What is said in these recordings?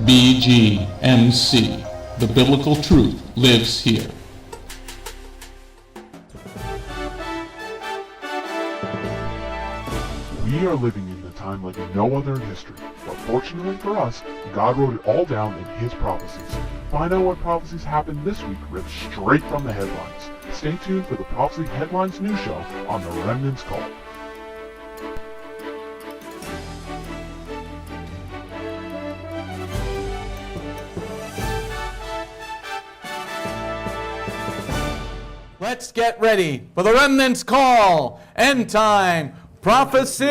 BGMC. The biblical truth lives here. We are living in a time like no other in history, but fortunately for us, God wrote it all down in His prophecies. Find out what prophecies happened this week ripped straight from the headlines. Stay tuned for the Prophecy Headlines news show on the Remnant's Call. Let's get ready for the Remnant's Call. End time prophecy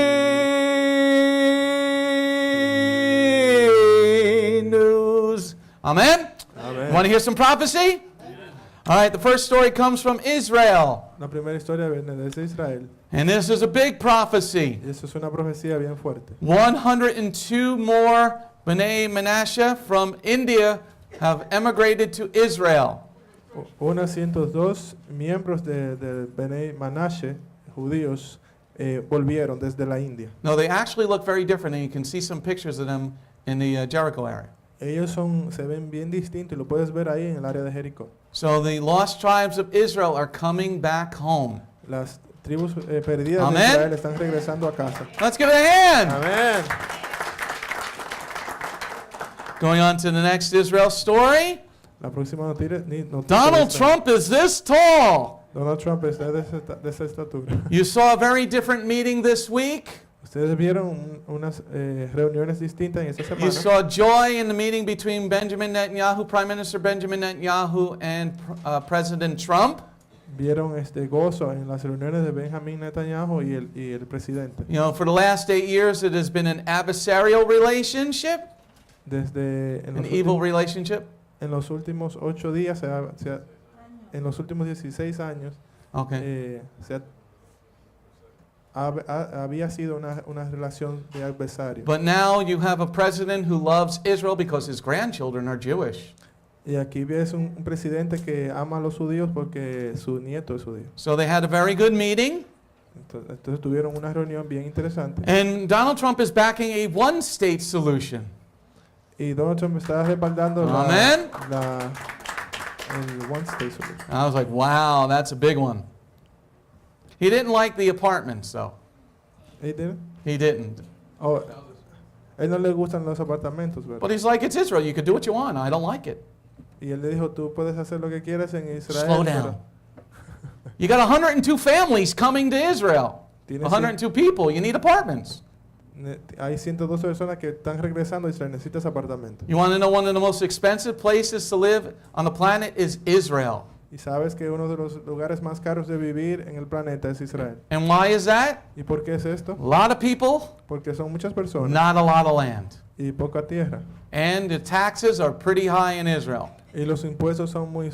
news. Amen? Amén. Want to hear some prophecy? All right, the first story comes from Israel. La primera historia viene desde Israel. And this is a big prophecy. Y eso es una profecía bien fuerte. 102 more Bnei Manasseh from India have emigrated to Israel. Unos 102 miembros de Bnei Manasseh, judíos, volvieron desde la India. No, they actually look very different, and you can see some pictures of them in the Jericho area. Ellos se ven bien distintos y lo puedes ver ahí en el área de Jericó. So the lost tribes of Israel are coming back home. Las tribus perdidas Amén. de Israel están regresando a casa. Let's give it a hand. Amén. Going on to the next Israel story. La próxima noticia Donald es- Trump is this tall. Donald Trump está de esa estatura. You saw a very different meeting this week. Ustedes vieron unas reuniones distintas en esta You semana. saw joy in the meeting between Benjamin Netanyahu, Prime Minister Benjamin Netanyahu, and President Trump. Vieron gozo en las reuniones de Benjamin Netanyahu y el presidente. You know, for the last 8 years, it has been an adversarial relationship, Desde an evil relationship. en los últimos 8 días, en los últimos 16 años, Okay. había sido una relación de adversario. But now you have a president who loves Israel because his grandchildren are Jewish. Y aquí ves un presidente que ama a los judíos porque su nieto es judío. So they had a very good meeting. Entonces tuvieron una reunión bien interesante. And Donald Trump is backing a one-state solution. Y Donald Trump está respaldando Amen. el One State Solution. I was like, wow, that's a big one. He didn't like the apartments, though. ¿Él tiene? He didn't. Oh, él no le gustan los apartamentos, ¿verdad? But he's like, it's Israel. You can do what you want. I don't like it. Y él le dijo, tú puedes hacer lo que quieras en Israel. Slow down. You got 102 families coming to Israel. Tienes 102 people. You need apartments. Hay 102 personas que están regresando a Israel, necesitas apartamentos. You want to know one of the most expensive places to live on the planet is Israel. Y sabes que uno de los lugares más caros de vivir en el planeta es Israel. And why is that? ¿Y por qué es esto? A lot of people, Porque son muchas personas not a lot of land. y poca tierra. And the taxes are pretty high in Israel. Y los impuestos son muy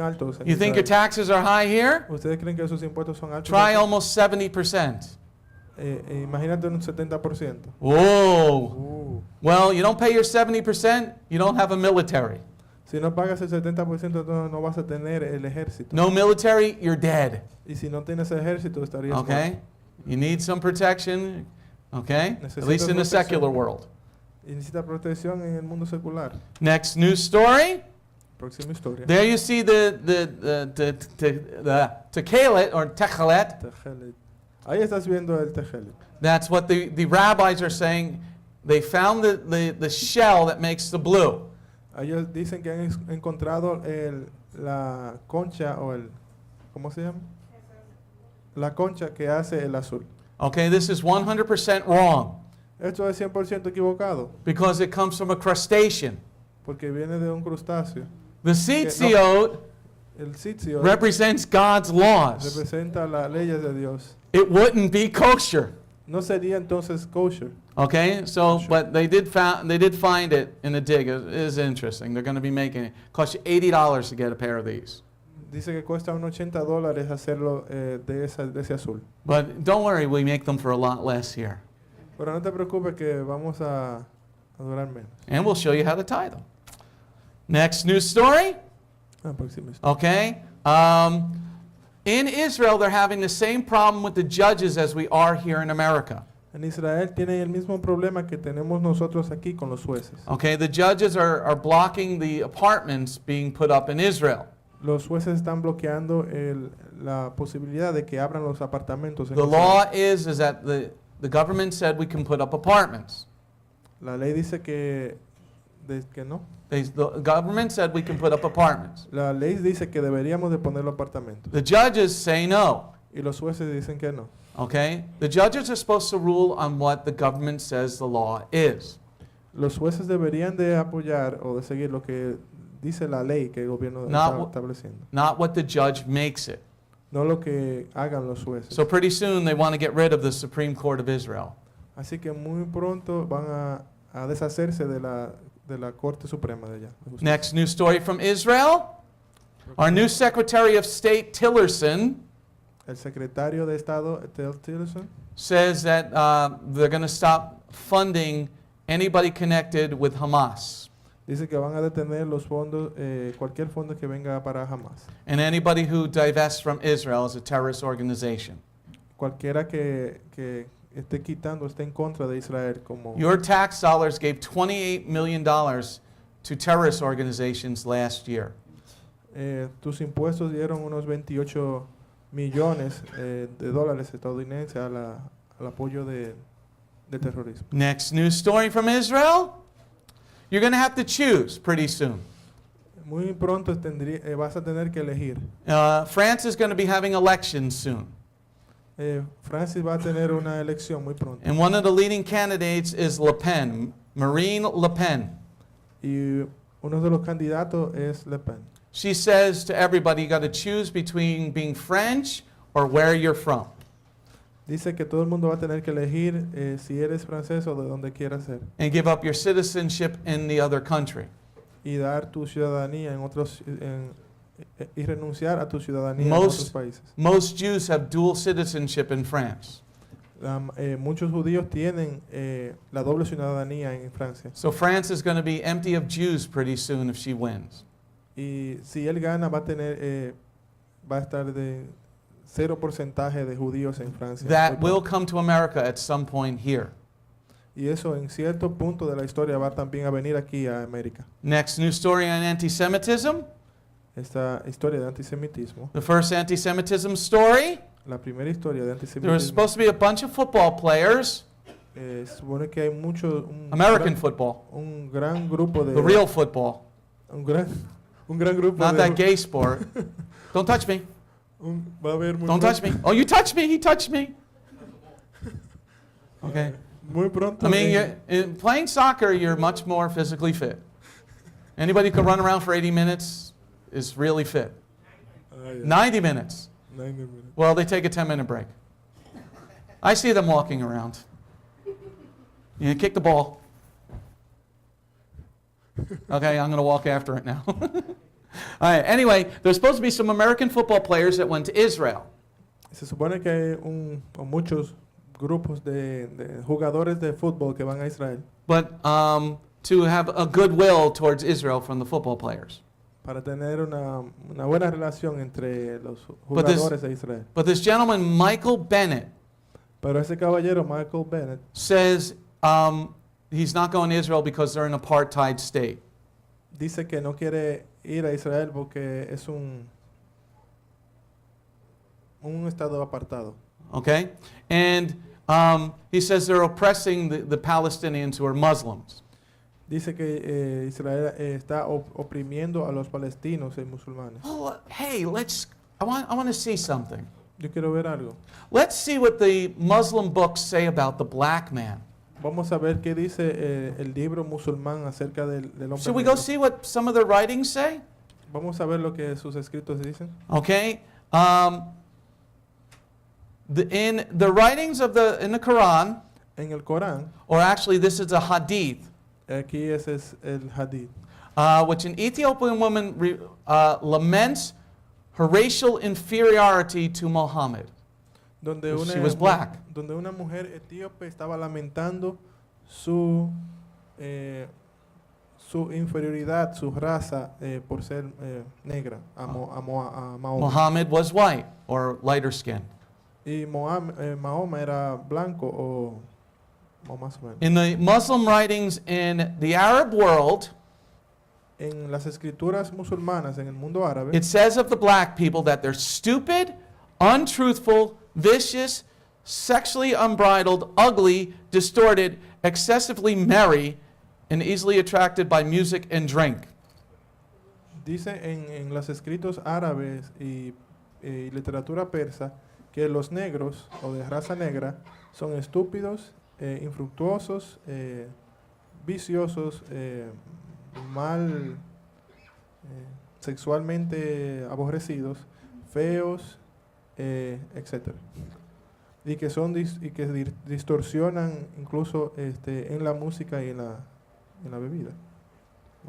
altos en You think your Israel. taxes are high here? ¿Ustedes creen que sus impuestos son altos? Try aquí? almost 70%. Imagínate un 70%. Whoa. Well, you don't pay your 70%, you don't have a military. Si no pagas el 70%, entonces no vas a tener el ejército. No military, you're dead. Y si no tienes ejército, estarías Okay? You need some protection, okay? At Necesitas least in the protección. secular world. muerto. Y necesitas protección en el mundo secular. Next news story. Próxima historia. There you see the techelet or techelet. Tejelet. Ahí estás viendo el tejelet. That's what the rabbis are saying. They found the shell that makes the blue. Ellos dicen que han encontrado la concha o ¿cómo se llama? La concha que hace el azul. Okay, this is 100% wrong Esto es 100% equivocado because it comes from a crustacean. porque viene de un crustáceo. The tzitziot El sitio represents God's laws. representa las leyes de Dios. It wouldn't be kosher. No sería entonces kosher. Okay, so Kosher. but they did find it in the dig. It is interesting. They're going to be making it. Cost you $80 to get a pair of these. Dice que cuesta unos $80 hacerlo de ese azul. But don't worry, we make them for a lot less here. Pero no te preocupes que vamos a durar menos. And we'll show you how to tie them. Next news story. Próxima historia. Okay. In Israel, they're having the same problem with the judges as we are here in America. En Israel tienen el mismo problema que tenemos nosotros aquí con los jueces. Okay, the judges are blocking the apartments being put up in Israel. Los jueces están bloqueando la posibilidad de que abran los apartamentos en The Israel. law is that the government said we can put up apartments. La ley dice que no. The government said we can put up apartments. La ley dice que deberíamos de poner los apartamentos. The judges say no. Y los jueces dicen que no. Okay? The judges are supposed to rule on what the government says the law is. Los jueces deberían de apoyar o de seguir lo que dice la ley que el gobierno Not está wh- estableciendo. Not what the judge makes it. No lo que hagan los jueces. So pretty soon they want to get rid of the Supreme Court of Israel. Así que muy pronto van a deshacerse de la Corte Suprema de allá. de justicia. Next news story from Israel. Our new Secretary of State, Tillerson, El secretario de Estado, Tel Tillerson, says that they're going to stop funding anybody connected with Hamas dice que van a detener los fondos, cualquier fondo que venga para Hamas. and anybody who divests from Israel as a terrorist organization. Cualquiera que esté quitando, esté en contra de Israel como... Your tax dollars gave $28 million to terrorist organizations last year. Tus impuestos dieron unos 28 millones de dólares estadounidenses al apoyo de terrorismo. Next news story from Israel. You're going to have to choose pretty soon. Muy pronto vas a tener que elegir. France is going to be having elections soon. Francis va a tener una elección muy pronto. And one of the leading candidates is Le Pen, Marine Le Pen. Y uno de los candidatos es Le Pen. She says to everybody, you got to choose between being French or where you're from. Dice que todo el mundo va a tener que elegir si eres francés o de donde quieras ser. And give up your citizenship in the other country. Y dar tu ciudadanía y renunciar a tu ciudadanía en otros países. Most Jews have dual citizenship in France. Muchos judíos tienen la doble ciudadanía en Francia. So France is going to be empty of Jews pretty soon if she wins. Y si él gana va a estar de 0% de judíos en Francia. That will come to America at some point here. Y eso en cierto punto de la historia va también a venir aquí a América. Next news story on anti-Semitism. Esta historia de antisemitismo. The first anti-Semitism story. La primera historia de There was antisemitismo. supposed to be a bunch of football players, Supone que hay muchos American football, un gran grupo de the real football, un gran grupo not de that gay sport. Don't touch me. Va a haber muy Don't touch me. Oh, you touched me. He touched me. Okay. Muy pronto. I mean, in playing soccer, you're much more physically fit. Anybody who can run around for 80 minutes is really fit. 90 minutes. 90 minutes. Well, they take a 10-minute break. I see them walking around. You kick the ball. Okay, I'm going to walk after it now. All right, anyway, there's supposed to be some American football players that went to Israel. Se supone que hay muchos grupos de jugadores de fútbol que van a Israel But to have a goodwill towards Israel from the football players. para tener una buena relación entre los But this- jugadores de Israel. But this gentleman, Michael Bennett, Pero ese caballero, Michael Bennett, says he's not going to Israel because they're an apartheid state. dice que no quiere ir a Israel porque es un estado apartado. Okay? And he says they're oppressing the Palestinians who are Muslims. Dice que Israel está oprimiendo a los palestinos y musulmanes. Oh, hey, I want to see something. Yo quiero ver algo. Let's see what the Muslim books say about the black man. Vamos a ver qué dice el libro musulmán acerca del hombre Should we go negro. see what some of the writings say? Vamos a ver lo que sus escritos dicen. Okay? In the writings in the Quran, En el Corán, or actually this is a hadith, aquí ese es el hadith, which an Ethiopian woman laments her racial inferiority to Muhammad. donde Because una, she was black. donde una mujer etíope estaba lamentando su inferioridad, su raza por ser negra a Mahoma. Muhammad was white or lighter skinned. Y Mahoma era blanco o más o menos. In the Muslim writings in the Arab world, En las escrituras musulmanas en el mundo árabe, it says of the black people that they're stupid, untruthful, vicious, sexually unbridled, ugly, distorted, excessively merry, and easily attracted by music and drink. dice en los escritos árabes y literatura persa que los negros o de raza negra son estúpidos, infructuosos, viciosos, sexualmente aborrecidos, feos, etc. Y que distorsionan incluso en la música y en la bebida.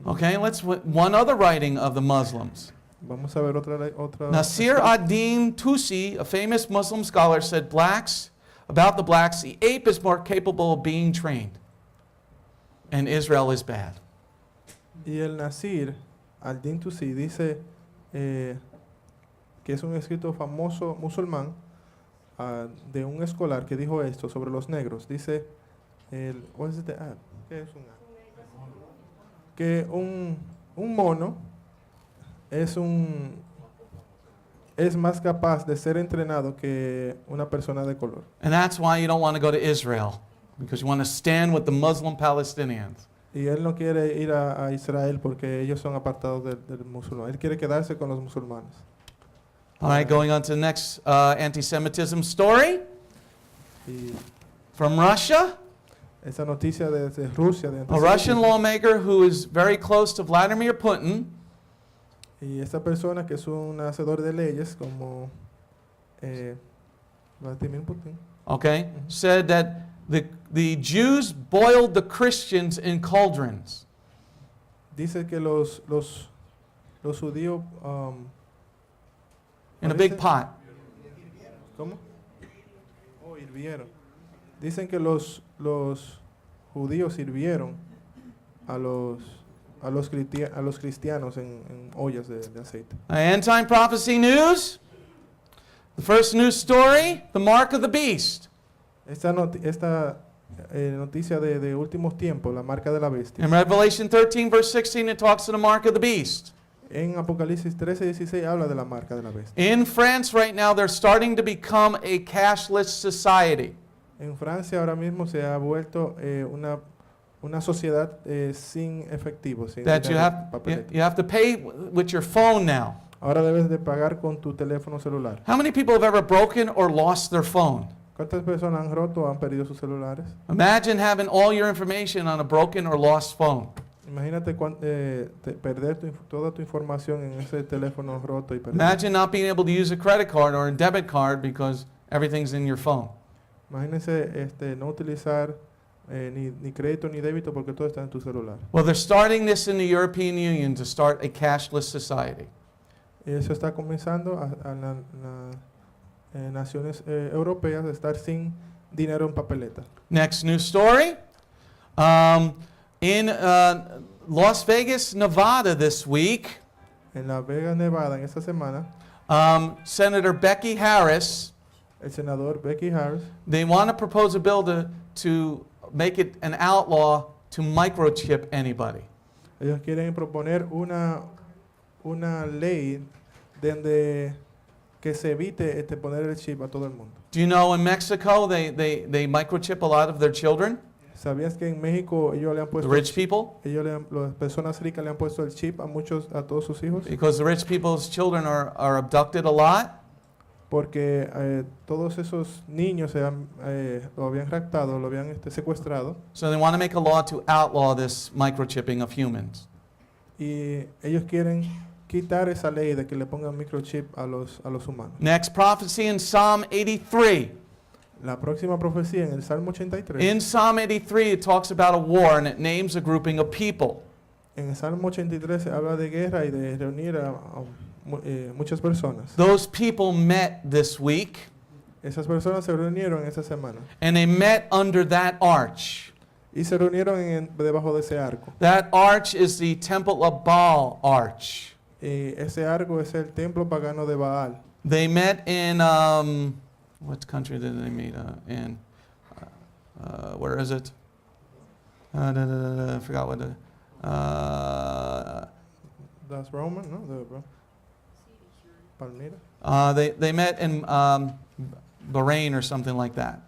Okay, one other writing of the Muslims. Vamos a ver otra. Nasir ad-Din Tusi, a famous Muslim scholar, said about the blacks, the ape is more capable of being trained, and Israel is bad. Y el Nasir ad-Din Tusi dice que es un escrito famoso musulmán de un escolar que dijo esto sobre los negros. Dice, what is the ad? ¿Qué es un ad? Que un mono es más capaz de ser entrenado que una persona de color. And that's why you don't want to go to Israel, because you want to stand with the Muslim Palestinians. Y él no quiere ir a Israel porque ellos son apartados del musulmán. Él quiere quedarse con los musulmanes. All right, going on to the next anti-Semitism story Y from Russia. esa noticia de Rusia, de A Russian antisemitismo. lawmaker who is very close to Vladimir Putin Y esta persona que es un hacedor de leyes como Vladimir Putin, okay, said that the Jews boiled the Christians in cauldrons. dice que los judíos In a big pot. ¿cómo? Oh, hirvieron. Dicen que los judíos sirvieron a los cristianos en ollas de aceite. End time prophecy news. The first news story, the mark of the beast. Esta noticia de últimos tiempos, la marca de la bestia. In Revelation 13, verse 16, it talks to the mark of the beast. En Apocalipsis 13:16 habla de la marca de la bestia. In France right now, they're starting to become a cashless society. En Francia ahora mismo se ha vuelto una sociedad sin efectivo, sin That you dinero, papeleta. have to pay with your phone now. Ahora debes de pagar con tu teléfono celular. How many people have ever broken or lost their phone? ¿Cuántas personas han roto o han perdido sus celulares? Imagine having all your information on a broken or lost phone. Imagínate perder toda tu información en ese teléfono roto y perdido. Imagine not being able to use a credit card or a debit card because everything's in your phone. Imagínense no utilizar ni crédito ni débito porque todo está en tu celular. Well, they're starting this in the European Union to start a cashless society. Y eso está comenzando a las naciones europeas de estar sin dinero en papeleta. Next news story. In Las Vegas, Nevada this week, En Las Vegas, Nevada, en esta semana, Senator Becky Harris, el senador Becky Harris they want to propose a bill to make it an outlaw to microchip anybody. ellos quieren proponer una ley donde que se evite poner el chip a todo el mundo. Do you know in Mexico they microchip a lot of their children, ¿Sabías que en México ellos le han the puesto rich people? las personas ricas le han puesto el chip a todos sus hijos? Because the rich people's children are abducted a lot. Porque todos esos niños lo habían raptado, lo habían secuestrado, So they want to make a law to outlaw this microchipping of humans. y ellos quieren quitar esa ley de que le pongan microchip a los humanos. Next prophecy in Psalm 83. La próxima profecía en el Salmo 83, In Psalm 83 it talks about a war and it names a grouping of people. en el Salmo 83 se habla de guerra y de reunir a muchas personas. Those people met this week Esas personas se reunieron esta semana and they met under that arch. y se reunieron debajo de ese arco. That arch is the Temple of Baal arch. Y ese arco es el templo pagano de Baal. They met in, what country did they meet in? where is it? I forgot what the, That's Roman, no? Palmyra. they met in Bahrain or something like that.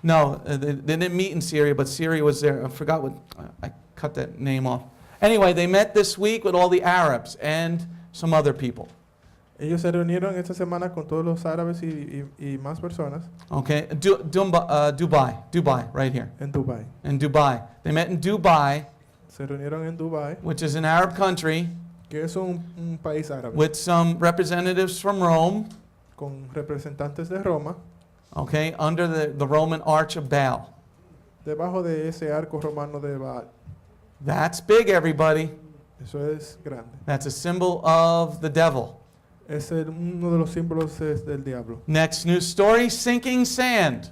No, they didn't meet in Syria, but Syria was there. I forgot what, I cut that name off. Anyway, they met this week with all the Arabs and some other people. Ellos se reunieron esta semana con todos los árabes y más personas Okay, Dubai, right here. en Dubái. In Dubai. They met in Dubai, Se reunieron en Dubái, which is an Arab country, que es un país árabe, with some representatives from Rome, con representantes de Roma, okay, under the Roman Arch of Baal. debajo de ese arco romano de Baal. That's big, everybody. Eso es grande. That's a symbol of the devil. Es uno de los símbolos del diablo. Next news story, sinking sand.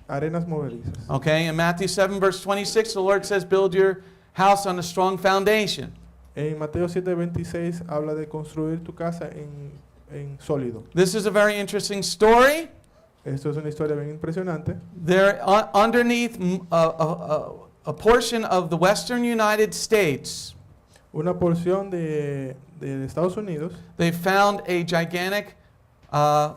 Arenas movedizas. Okay, in Matthew 7, verse 26, the Lord says, build your house on a strong foundation. En Mateo 7:26 habla de construir tu casa en sólido. This is a very interesting story. Esto es una historia bien impresionante. There, underneath a portion of the western United States, Una porción de Estados Unidos they found a gigantic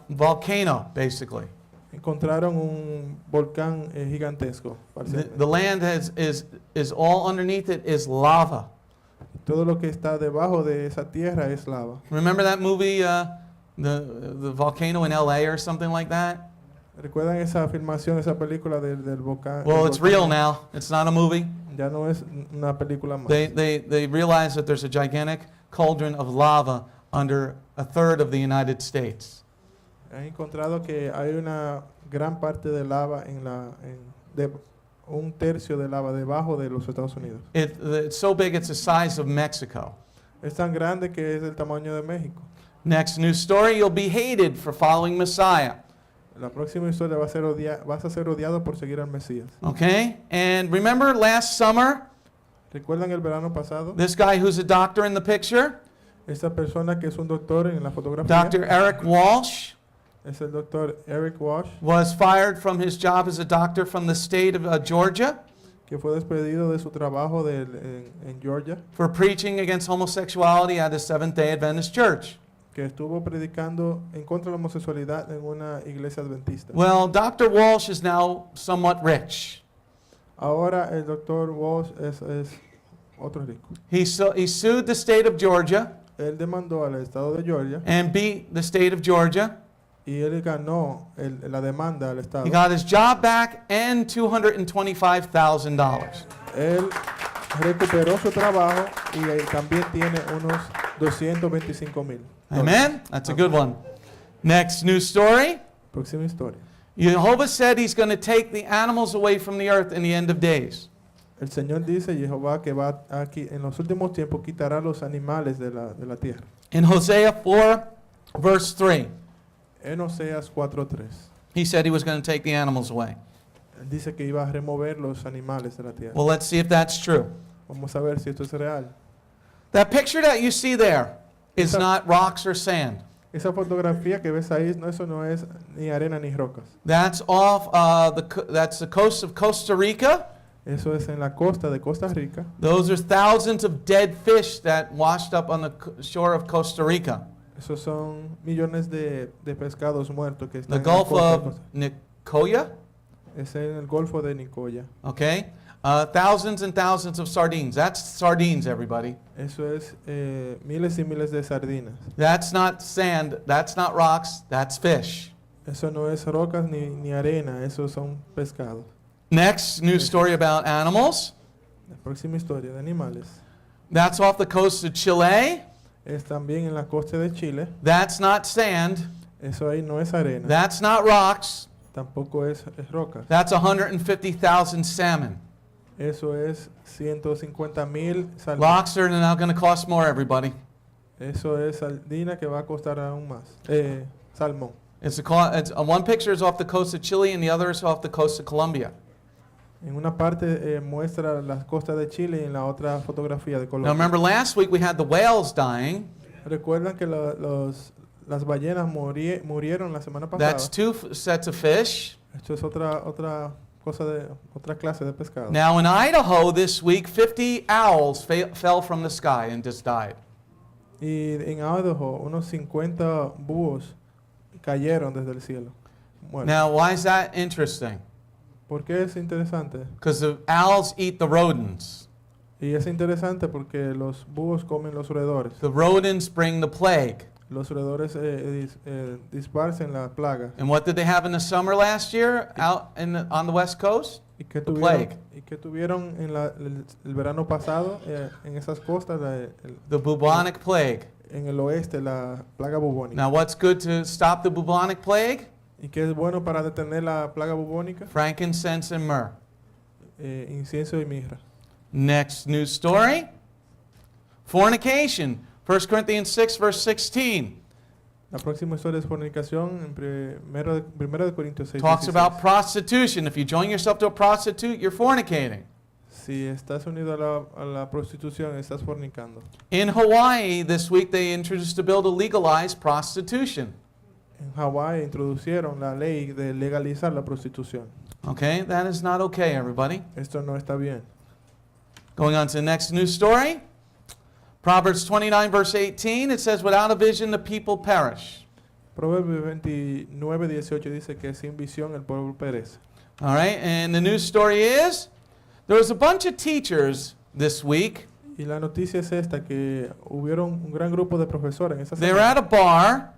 volcano, basically. encontraron un volcán gigantesco. The land is all underneath it is lava. Todo lo que está debajo de esa tierra es lava. Remember that movie, the volcano in LA or something like that? ¿Recuerdan esa filmación, esa película del volcán? Well, del it's volcán? real now. It's not a movie. Ya no es una película más. They realize that there's a gigantic cauldron of lava under a third of the United States. Han encontrado que hay una gran parte de lava un tercio de lava debajo de los Estados Unidos. It's so big it's the size of Mexico. Es tan grande que es del tamaño de México. Next news story, you'll be hated for following Messiah. La próxima historia vas a ser odiado por seguir al Mesías. Okay? And remember last summer, ¿Recuerdan el verano pasado? this guy who's a doctor in the picture, Esta persona que es un doctor en la fotografía, Dr. Eric Walsh, es el doctor Eric Walsh, was fired from his job as a doctor from the state of Georgia que fue despedido de su trabajo en Georgia, for preaching against homosexuality at a Seventh-day Adventist church. que estuvo predicando en contra de la homosexualidad en una iglesia adventista. Well, Dr. Walsh is now somewhat rich. Ahora el doctor Walsh es otro rico. He sued the state of Georgia Él demandó al estado de Georgia and beat the state of Georgia. y él ganó la demanda al estado. He got his job back and $225,000. Él recuperó su trabajo y también tiene unos 225,000. Amen? That's a good one. Next news story. Próxima historia. Jehovah said he's going to take the animals away from the earth in the end of days. El Señor dice, Jehová, que va aquí en los últimos tiempos quitará los animales de la tierra. In Hosea 4, verse 3, En Oseas 4:3. he said he was going to take the animals away. Él dice que iba a remover los animales de la tierra. Well, let's see if that's true. Vamos a ver si esto es real. That picture that you see there is not rocks or sand. Esa fotografía que ves ahí, eso no es ni arena ni rocas. That's off that's the coast of Costa Rica. Eso es en la costa de Costa Rica. Those are thousands of dead fish that washed up on the shore of Costa Rica. Esos son millones de pescados muertos que The están en la Gulf costa de of Costa. Nicoya, Es en el Golfo de Nicoya. okay? Thousands and thousands of sardines. That's sardines, everybody. Eso es miles y miles de sardinas. That's not sand, that's not rocks, that's fish. Eso no es rocas ni arena, esos son pescados. Next news story about animals. La próxima historia de animales That's off the coast of Chile. es también en la costa de Chile. That's not sand, Eso ahí no es arena, that's not rocks, tampoco es rocas. that's 150,000 salmon. Eso es 150,000 sardinas. Rocks are now going to cost more, everybody. Eso es sardina que va a costar aún más. Salmón. One picture is off the coast of Chile and the other is off the coast of Colombia. En una parte muestra las costas de Chile y en la otra fotografía de Now Colombia. remember last week we had the whales dying. Recuerdan que las ballenas murieron la semana pasada. That's two sets of fish. Esto es otra cosa otra clase de pescado. Now in Idaho this week, 50 owls fell from the sky and just died. Y en Idaho unos 50 búhos cayeron desde el cielo. Bueno, Now why is that interesting? ¿por qué es interesante? Because the owls eat the rodents. Y es interesante porque los búhos comen los roedores. The rodents bring the plague. Los roedores disparcen la plaga. And what did they have in the summer last year out on the West Coast? ¿Y qué The plague. tuvieron en el verano pasado en esas costas? The bubonic plague. En el oeste, la plaga bubónica. Now what's good to stop the bubonic plague? ¿Y qué es bueno para detener la plaga bubónica? Frankincense and myrrh. Incienso y mirra. Next news story. Fornication. 1 Corinthians 6 verse 16. La próxima historia es fornicación en 1 de Corintios 6. Talks about prostitution. If you join yourself to a prostitute, you're fornicating. Si estás unido a la prostitución, estás fornicando. In Hawaii this week they introduced a bill to legalize prostitution. En Hawái introducieron la ley de legalizar la prostitución. Okay, that is not okay, everybody. Esto no está bien. Going on to the next news story. Proverbs 29 verse 18, it says, without a vision the people perish. Proverbios 29:18 dice que sin visión el pueblo perece. All right, and the news story is, there was a bunch of teachers this week. Y la noticia es esta, que hubieron un gran grupo de profesores en esa They were at semana. a bar.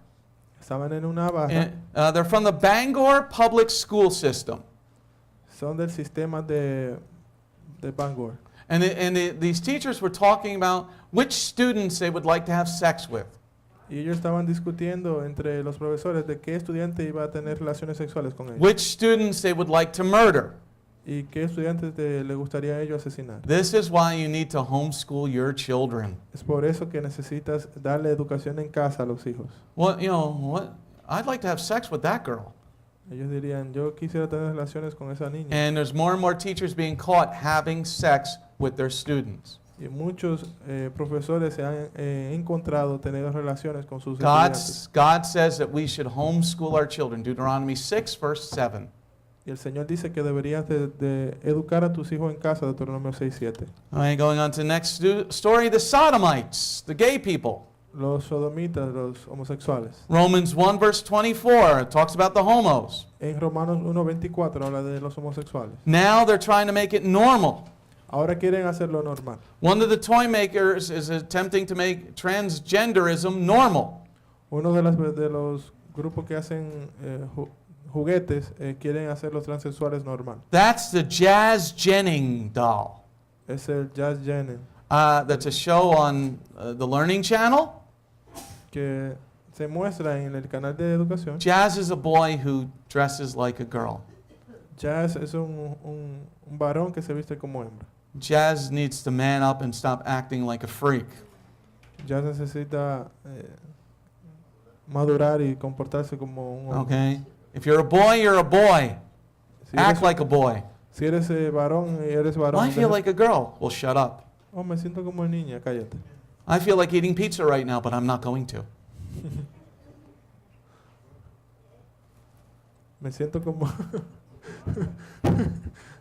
Estaban en una barra. And, they're from the Bangor Public School System. Son del sistema de Bangor. And these teachers were talking about which students they would like to have sex with. Y ellos estaban discutiendo entre los profesores de qué estudiante iba a tener relaciones sexuales con ellos. Which students they would like to murder. Y qué estudiantes le gustaría a ellos asesinar. This is why you need to homeschool your children. Es por eso que necesitas darle educación en casa a los hijos. Well, you know, what? I'd like to have sex with that girl. Ellos dirían, yo quisiera tener relaciones con esa niña. And there's more and more teachers being caught having sex with their students. Y muchos profesores se han encontrado teniendo relaciones con sus estudiantes. God says that we should homeschool our children. Deuteronomy 6 verse 7. Y el Señor dice que deberías de educar a tus hijos en casa, Deuteronomio 6:7. All right, going on to the next story, the Sodomites, the gay people. Los sodomitas, los homosexuales. Romans 1 verse 24 it talks about the homos. En Romanos 1:24 habla de los homosexuales. Now they're trying to make it normal. Ahora quieren hacerlo normal. One of the toy makers is attempting to make transgenderism normal. Uno de los grupos que hacen juguetes quieren hacer los transexuales normal. That's the Jazz Jennings doll. Es el Jazz Jennings, That's a show on the Learning Channel. que se muestra en el canal de educación. Jazz is a boy who dresses like a girl. Jazz es un varón que se viste como hembra. Jazz needs to man up and stop acting like a freak. Jazz necesita madurar y comportarse como un hombre. Okay? If you're a boy, you're a boy. Si Act eres, like a boy. si eres varón y eres varón. Well, I feel like a girl. Well, shut up. Oh, me siento como niña, cállate. I feel like eating pizza right now, but I'm not going to. Me siento como.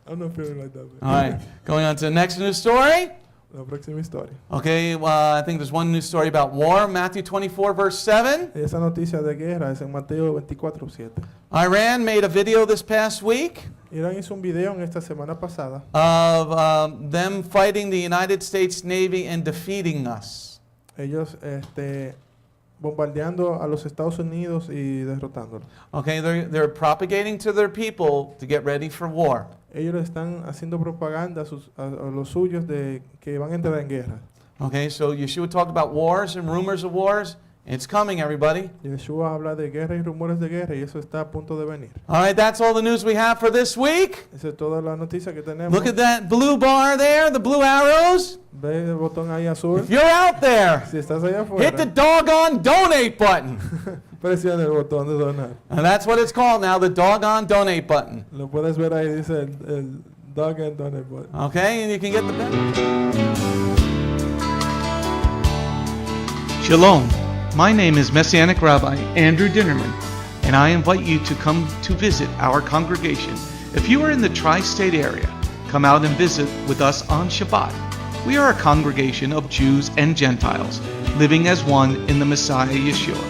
I'm not feeling like that. All right, going on to the next news story. La próxima historia. Okay, well, I think there's one news story about war. Matthew 24, verse 7. Esa noticia de guerra es en Mateo 24:7. Iran made a video this past week Irán hizo un video en esta semana pasada of them fighting the United States Navy and defeating us. ellos bombardeando a los Estados Unidos y derrotándolos. Okay, they're propagating to their people to get ready for war. Ellos están haciendo propaganda a los suyos de que van a entrar en guerra. Okay, so Yeshua talked about wars and rumors of wars. It's coming, everybody. Yeshua habla de guerra y rumores de guerra y eso está a punto de venir. All right, that's all the news we have for this week. Esa es toda la noticia que tenemos. Look at that blue bar there, the blue arrows. Ve el botón ahí azul. If you're out there, Si estás allá hit the afuera, doggone donate button. presiona el botón de donar. And that's what it's called now, the doggone donate button. Lo puedes ver ahí, dice el dog and donate button. Okay, and you can get the benefit. Shalom. My name is Messianic Rabbi Andrew Dinnerman, and I invite you to come to visit our congregation. If you are in the tri-state area, come out and visit with us on Shabbat. We are a congregation of Jews and Gentiles, living as one in the Messiah Yeshua.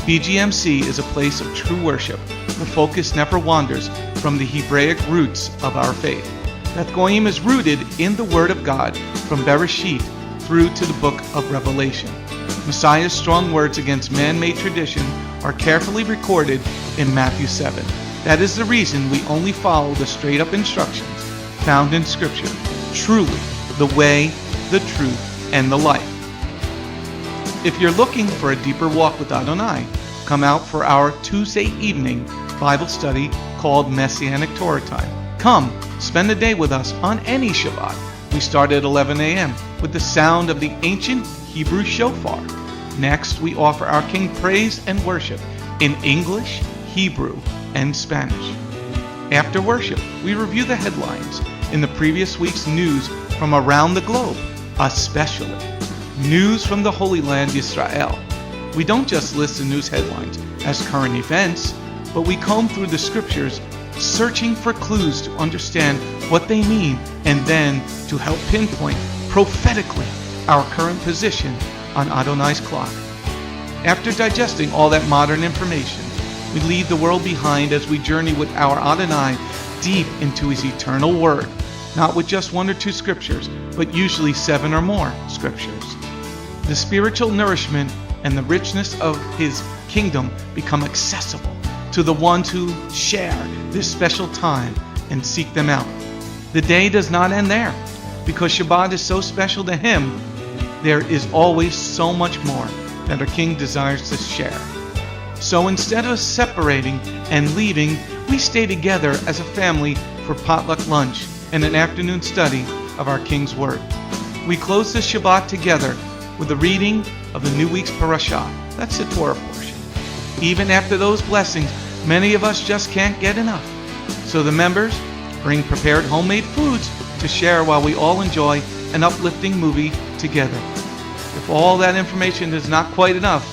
BGMC is a place of true worship. The focus never wanders from the Hebraic roots of our faith. Beth Goyim is rooted in the Word of God from Bereshit through to the book of Revelation. Messiah's strong words against man-made tradition are carefully recorded in Matthew 7. That is the reason we only follow the straight-up instructions found in Scripture. Truly, the way, the truth, and the life. If you're looking for a deeper walk with Adonai, come out for our Tuesday evening Bible study called Messianic Torah Time. Come, spend the day with us on any Shabbat. We start at 11 a.m. with the sound of the ancient Hebrew shofar. Next, we offer our King praise and worship in English, Hebrew, and Spanish. After worship, we review the headlines in the previous week's news from around the globe, especially news from the Holy Land, Israel. We don't just list the news headlines as current events, but we comb through the scriptures, searching for clues to understand what they mean and then to help pinpoint prophetically our current position on Adonai's clock. After digesting all that modern information, we leave the world behind as we journey with our Adonai deep into His eternal Word, not with just one or two scriptures, but usually 7 or more scriptures. The spiritual nourishment and the richness of His kingdom become accessible to the ones who share this special time and seek them out. The day does not end there. Because Shabbat is so special to Him, there is always so much more that our King desires to share. So instead of separating and leaving, we stay together as a family for potluck lunch and an afternoon study of our King's Word. We close the Shabbat together with the reading of the new week's parashah. That's the Torah portion. Even after those blessings, many of us just can't get enough. So the members bring prepared homemade foods to share while we all enjoy an uplifting movie together. If all that information is not quite enough,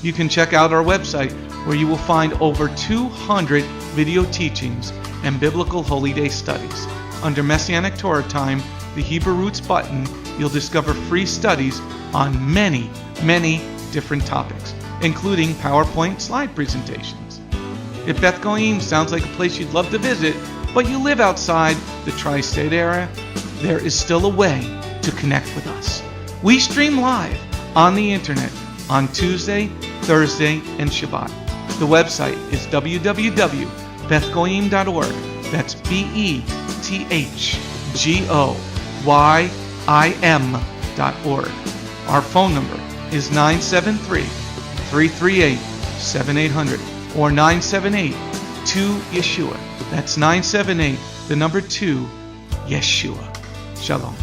you can check out our website where you will find over 200 video teachings and biblical holy day studies. Under Messianic Torah Time, the Hebrew Roots button, you'll discover free studies on many, many different topics, including PowerPoint slide presentations. If Beth Goyim sounds like a place you'd love to visit, but you live outside the tri-state area, there is still a way to connect with us. We stream live on the internet on Tuesday, Thursday, and Shabbat. The website is www.bethgoyim.org. That's BETHGOYIM.org. Our phone number is 973-338-7800 or 978-2-YESHUA. That's 978, the number 2, Yeshua. Shalom.